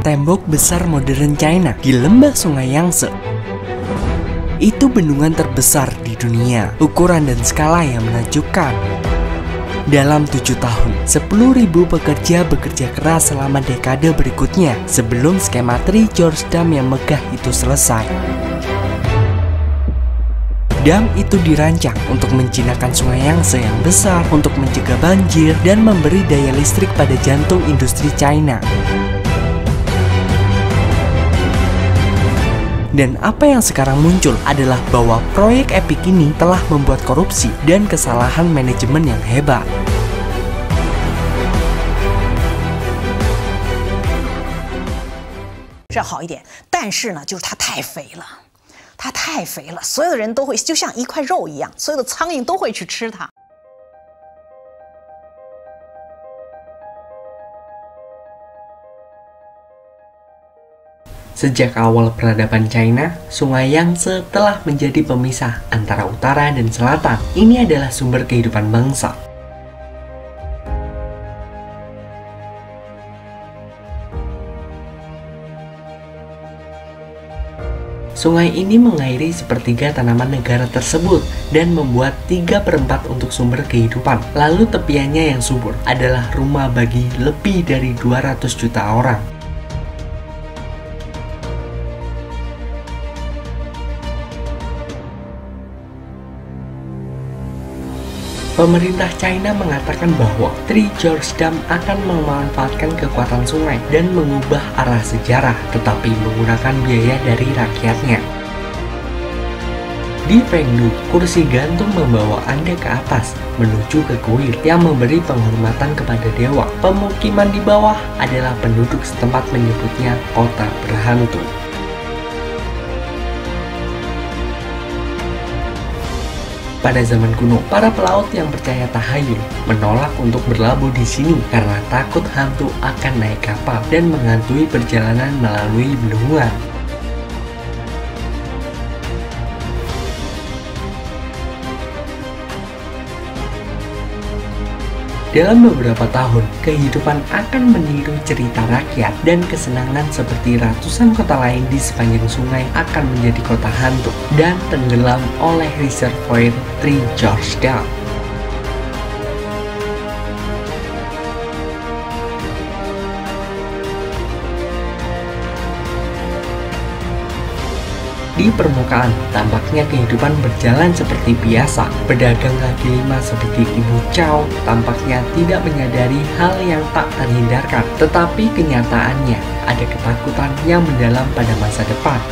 tembok besar modern China di lembah Sungai Yangtze. Itu bendungan terbesar di dunia, ukuran dan skala yang menakjubkan. Dalam 7 tahun, 10.000 pekerja bekerja keras selama dekade berikutnya sebelum skema Three Gorges Dam yang megah itu selesai. Dam itu dirancang untuk menjinakkan Sungai Yangtze yang besar, untuk mencegah banjir dan memberi daya listrik pada jantung industri China. Dan apa yang sekarang muncul adalah bahwa proyek Epic ini telah membuat korupsi dan kesalahan manajemen yang hebat.它太肥了，所有的人都会就像一块肉一样，所有的苍蝇都会去吃它。Sejak awal peradaban China, Sungai Yangtze telah menjadi pemisah antara utara dan selatan. Ini adalah sumber kehidupan bangsa. Sungai ini mengairi sepertiga tanaman negara tersebut dan membuat 3/4 untuk sumber kehidupan. Lalu tepiannya yang subur adalah rumah bagi lebih dari 200 juta orang. Pemerintah China mengatakan bahwa Three Gorges Dam akan memanfaatkan kekuatan sungai dan mengubah arah sejarah, tetapi menggunakan biaya dari rakyatnya. Di Fengdu, kursi gantung membawa Anda ke atas, menuju ke kuil yang memberi penghormatan kepada dewa. Pemukiman di bawah adalah penduduk setempat menyebutnya kota berhantu. Pada zaman kuno, para pelaut yang percaya tahayul menolak untuk berlabuh di sini karena takut hantu akan naik kapal dan menghantui perjalanan melalui bendungan. Dalam beberapa tahun, kehidupan akan meniru cerita rakyat dan kesenangan seperti ratusan kota lain di sepanjang sungai akan menjadi kota hantu dan tenggelam oleh reservoir Three Gorges Dam. Di permukaan, tampaknya kehidupan berjalan seperti biasa. Pedagang kaki lima seperti Ibu Chow tampaknya tidak menyadari hal yang tak terhindarkan. Tetapi kenyataannya, ada ketakutan yang mendalam pada masa depan.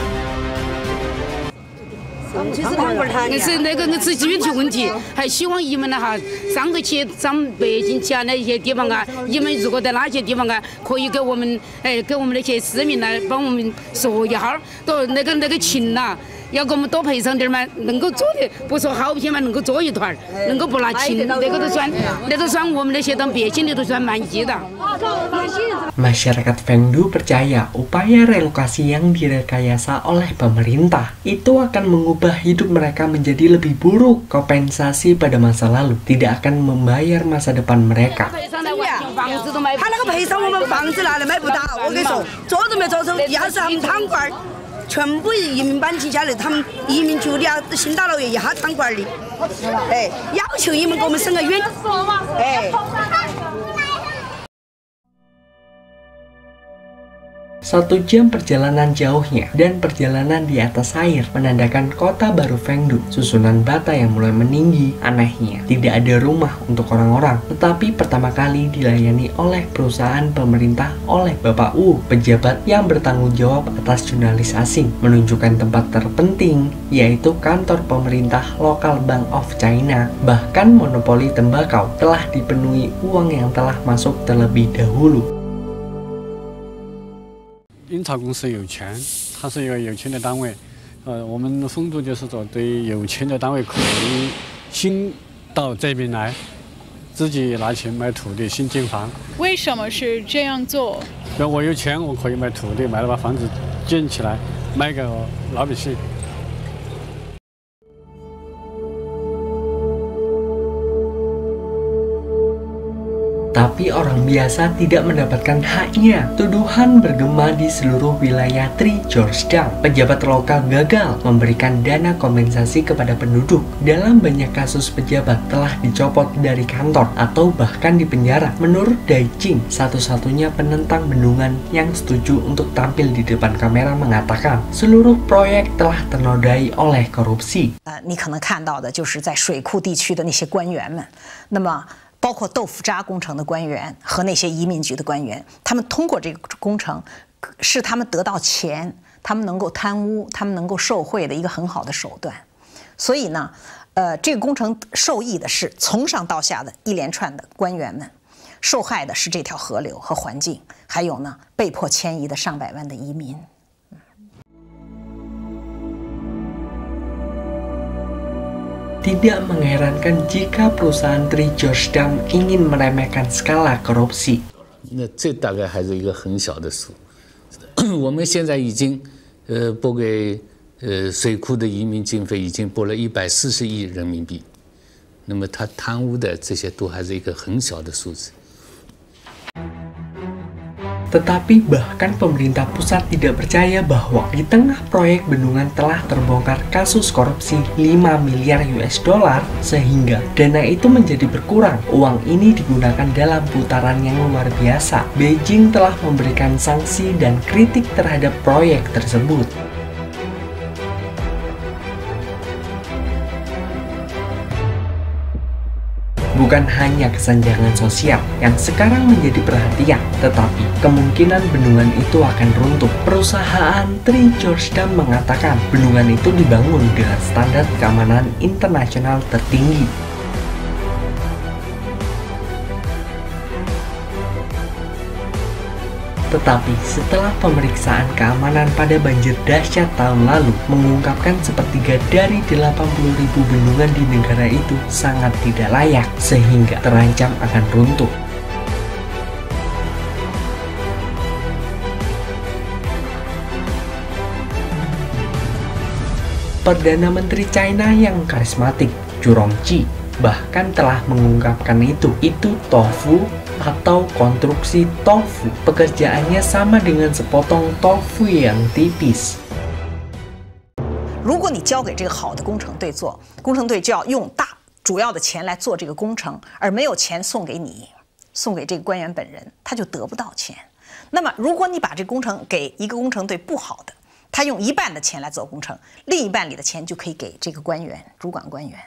是那个是具体问题，还希望你们呢哈，上头去上北京其他那些地方啊，你们如果在那些地方啊，可以给我们给我们那些市民呢，帮我们说一下，都那个情呐。 要给我们多赔偿点嘛，能够做的不说好品嘛，能够做一团，能够不拿情，那个都算我们那些当百姓的都算满意的。 Masyarakat Fengdu percaya upaya relokasi yang direkayasa oleh pemerintah itu akan mengubah hidup mereka menjadi lebih buruk. Kompensasi pada masa lalu tidak akan membayar masa depan mereka. 他那个赔偿我们房子拿来买不到，我跟你说，做都没做成，要是他们汤罐儿全部移民搬迁下来，他们移民局的啊，新大老爷一下汤罐儿的，哎，要求你们给我们省个冤，哎。 1 jam perjalanan jauhnya dan perjalanan di atas air menandakan kota baru Fengdu. Susunan bata yang mulai meninggi. Anehnya, tidak ada rumah untuk orang-orang, tetapi pertama kali dilayani oleh perusahaan pemerintah oleh Bapak Wu, pejabat yang bertanggung jawab atas jurnalis asing, menunjukkan tempat terpenting, yaitu kantor pemerintah lokal Bank of China. Bahkan monopoli tembakau telah dipenuhi uang yang telah masuk terlebih dahulu. 英草公司有权，它是一个有权的单位。我们风度就是说，对有权的单位可以新到这边来，自己拿钱买土地新建房。为什么是这样做？那我有钱，我可以买土地，买了把房子建起来，卖给老百姓。tapi orang biasa tidak mendapatkan haknya. Tuduhan bergema di seluruh wilayah 3 Georgetown. Pejabat lokal gagal memberikan dana kompensasi kepada penduduk. Dalam banyak kasus, pejabat telah dicopot dari kantor atau bahkan dipenjara. Menurut Dai Ching, satu-satunya penentang bendungan yang setuju untuk tampil di depan kamera mengatakan seluruh proyek telah ternodai oleh korupsi. 你可能看到的就是在水库地区的那些官员们，那么包括豆腐渣工程的官员和那些移民局的官员，他们通过这个工程，是他们得到钱，他们能够贪污，他们能够受贿的一个很好的手段。所以呢，这个工程受益的是从上到下的一连串的官员们，受害的是这条河流和环境，还有呢被迫迁移的上百万的移民。 Tidak mengherankan jika perusahaan 3 Georgetown ingin meremehkan skala korupsi. 那这大概还是一个很小的数。我们现在已经拨给水库的移民经费已经拨了140亿人民币，那么他贪污的这些都还是一个很小的数字。 Tetapi bahkan pemerintah pusat tidak percaya bahwa di tengah proyek bendungan telah terbongkar kasus korupsi 5 miliar US dollar sehingga dana itu menjadi berkurang. Uang ini digunakan dalam putaran yang luar biasa. Beijing telah memberikan sanksi dan kritik terhadap proyek tersebut. Bukan hanya kesenjangan sosial yang sekarang menjadi perhatian, tetapi kemungkinan bendungan itu akan runtuh. Perusahaan 3 Georgetown mengatakan bendungan itu dibangun dengan standar keamanan internasional tertinggi. Tetapi setelah pemeriksaan keamanan pada banjir dahsyat tahun lalu mengungkapkan sepertiga dari 80.000 bendungan di negara itu sangat tidak layak sehingga terancam akan runtuh. Perdana Menteri China yang karismatik, Zhu Rongji, bahkan telah mengungkapkan itu tofu atau konstruksi tofu. Pekerjaannya sama dengan sepotong tofu yang tipis. 如果你交给这个好的工程队做，工程队就要用主要的钱来做这个工程，而没有钱送给你，送给这个官员本人，他就得不到钱。那么，如果你把这工程给一个工程队不好的，他用一半的钱来做工程，另一半里的钱就可以给这个官员、主管官员。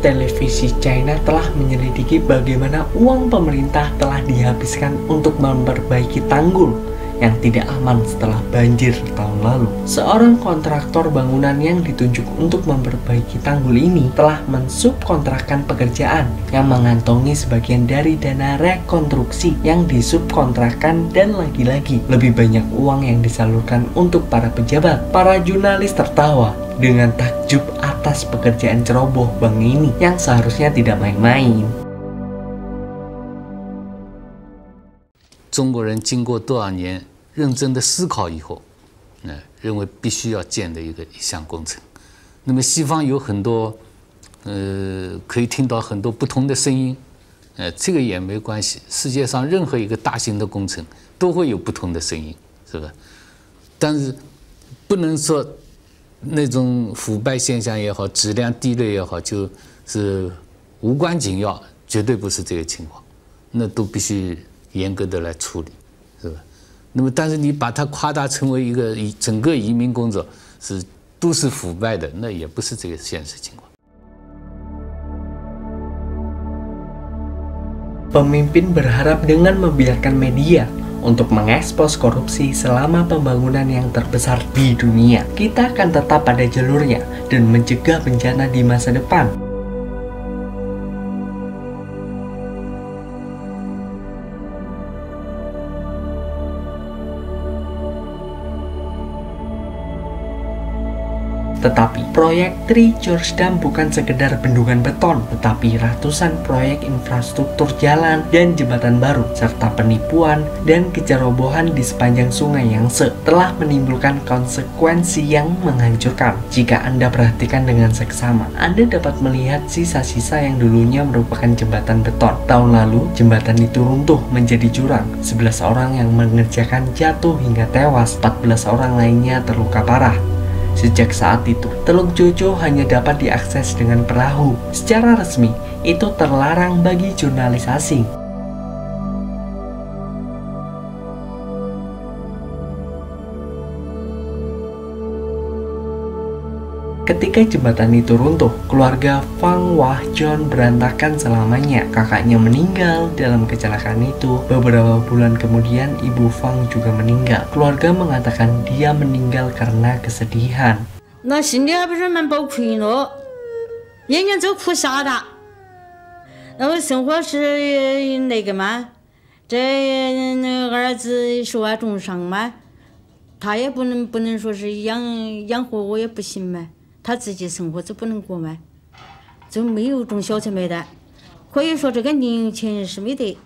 Televisi China telah menyelidiki bagaimana uang pemerintah telah dihabiskan untuk memperbaiki tanggul yang tidak aman setelah banjir tahun lalu. Seorang kontraktor bangunan yang ditunjuk untuk memperbaiki tanggul ini telah mensubkontrakkan pekerjaan yang mengantongi sebagian dari dana rekonstruksi yang disubkontrakkan, dan lagi-lagi lebih banyak uang yang disalurkan untuk para pejabat. Para jurnalis tertawa dengan takjub atas pekerjaan ceroboh bank ini yang seharusnya tidak main-main. 中国人经过多少年认真的思考以后，认为必须要建的一项工程。那么西方有很多，可以听到很多不同的声音，这个也没关系。世界上任何一个大型的工程都会有不同的声音，是吧？但是不能说那种腐败现象也好，质量低劣也好，就是无关紧要，绝对不是这个情况，那都必须严格的来处理，是吧？那么，但是你把它夸大成为一个整个移民工作都是腐败的，那也不是这个现实情况。 Pemimpin berharap dengan membiarkan media untuk mengekspos korupsi selama pembangunan yang terbesar di dunia, kita akan tetap pada jalurnya dan mencegah bencana di masa depan. Tetapi proyek Three Gorges Dam bukan sekedar bendungan beton, tetapi ratusan proyek infrastruktur jalan dan jembatan baru, serta penipuan dan kecerobohan di sepanjang sungai Yangtze telah menimbulkan konsekuensi yang menghancurkan. Jika Anda perhatikan dengan seksama, Anda dapat melihat sisa-sisa yang dulunya merupakan jembatan beton. Tahun lalu, jembatan itu runtuh menjadi jurang. 11 orang yang mengerjakan jatuh hingga tewas, 14 orang lainnya terluka parah. Sejak saat itu, Teluk Jojo hanya dapat diakses dengan perahu. Secara resmi, itu terlarang bagi jurnalis asing. Ketika jembatan itu runtuh, keluarga Fang Wah-jon berantakan selamanya. Kakaknya meninggal dalam kecelakaan itu. Beberapa bulan kemudian, ibu Fang juga meninggal. Keluarga mengatakan dia meninggal karena kesedihan. 那心里还不是蛮崩溃了，眼睛就哭瞎了。然后生活是那个嘛，这儿子受了重伤嘛，他也不能说是养活我也不行嘛。 他自己生活就不能过嘛，就没有种小钱没得，可以说这个零钱是没得。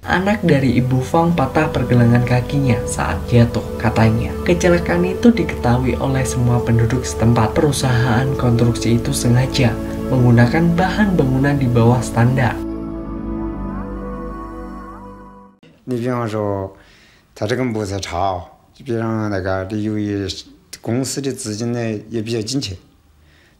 Anak dari ibu Fang patah pergelangan kakinya saat jatuh, katanya. Kecelakaan itu diketahui oleh semua penduduk setempat. Perusahaan konstruksi itu sengaja menggunakan bahan bangunan di bawah standar. 你比方说，他这个木材差，比方那个由于 公司的资金呢也比较紧缺，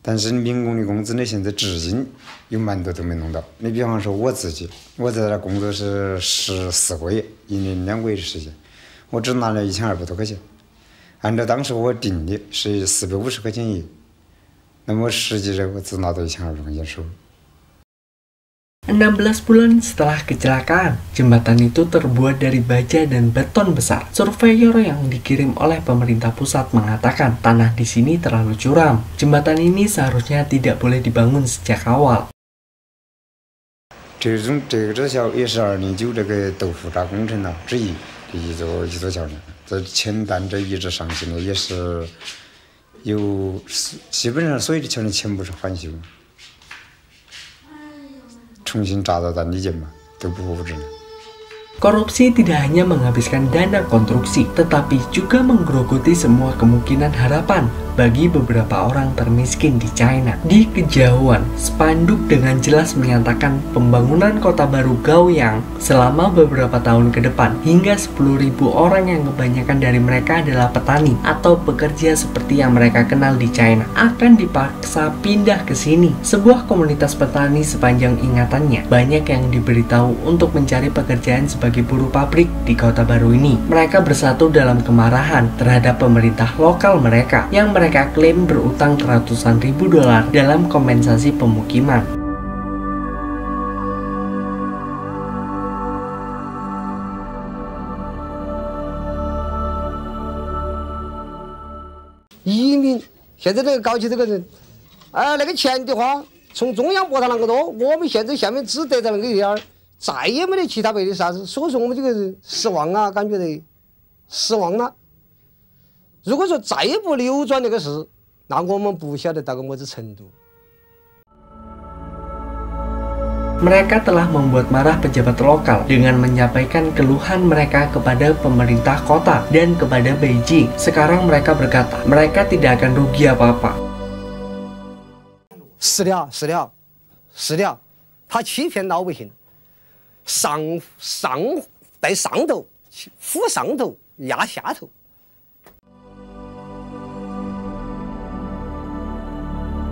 但是民工的工资呢现在至今有蛮多都没弄到。你比方说我自己，我在那工作是14个月，1年2个月的时间，我只拿了1200多块钱。按照当时我定的是450块钱一月，那么实际上我只拿到1200块钱收入。 16 bulan setelah kecelakaan, jembatan itu terbuat dari baja dan beton besar. Surveyor yang dikirim oleh pemerintah pusat mengatakan tanah di sini terlalu curam. Jembatan ini seharusnya tidak boleh dibangun sejak awal. 这桥也是209这个豆腐渣工程之一的一座桥梁，在前段这一直上去呢，也是有基本上所有的桥梁全部是翻修。 重新扎到当地建嘛，都不合适。 Korupsi tidak hanya menghabiskan dana konstruksi, tetapi juga menggerogoti semua kemungkinan harapan bagi beberapa orang termiskin di China. Di kejauhan, spanduk dengan jelas menyatakan pembangunan kota baru Gaoyang selama beberapa tahun ke depan, hingga 10.000 orang yang kebanyakan dari mereka adalah petani atau pekerja seperti yang mereka kenal di China akan dipaksa pindah ke sini. Sebuah komunitas petani sepanjang ingatannya, banyak yang diberitahu untuk mencari pekerjaan sebagai buruh pabrik di kota baru ini. Mereka bersatu dalam kemarahan terhadap pemerintah lokal mereka yang mereka klaim berutang ratusan ribu dolar dalam kompensasi pemukiman.移民现在这个搞起这个人，那个钱的话，从中央拨他那个多，我们现在下面只得到那个一点儿。 再也没得其他别的啥子，所以说我们这个失望啊，感觉得失望了。如果说再也不扭转那个事，那我们不晓得到个么子程度。 Mereka telah membuat marah pejabat lokal dengan menyampaikan keluhan mereka kepada pemerintah kota dan kepada Beijing. Sekarang mereka berkata, mereka tidak akan rugi apa-apa. 是的，他欺骗老百姓。 在上头，扶上头，压下头。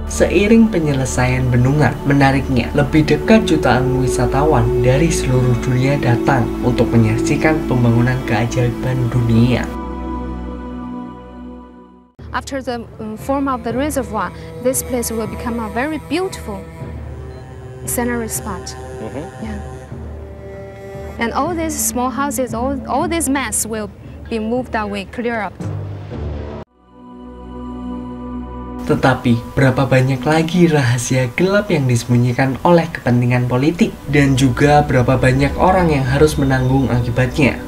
Seiring penyelesaian bendungan, menariknya lebih dekat jutaan wisatawan dari seluruh dunia datang untuk menyaksikan pembangunan keajaiban dunia. After the form of the reservoir, this place will become a very beautiful scenery spot. Yeah. And all these small houses, all this mess will be moved away, clear up. Tetapi, berapa banyak lagi rahasia gelap yang disembunyikan oleh kepentingan politik, dan juga berapa banyak orang yang harus menanggung akibatnya.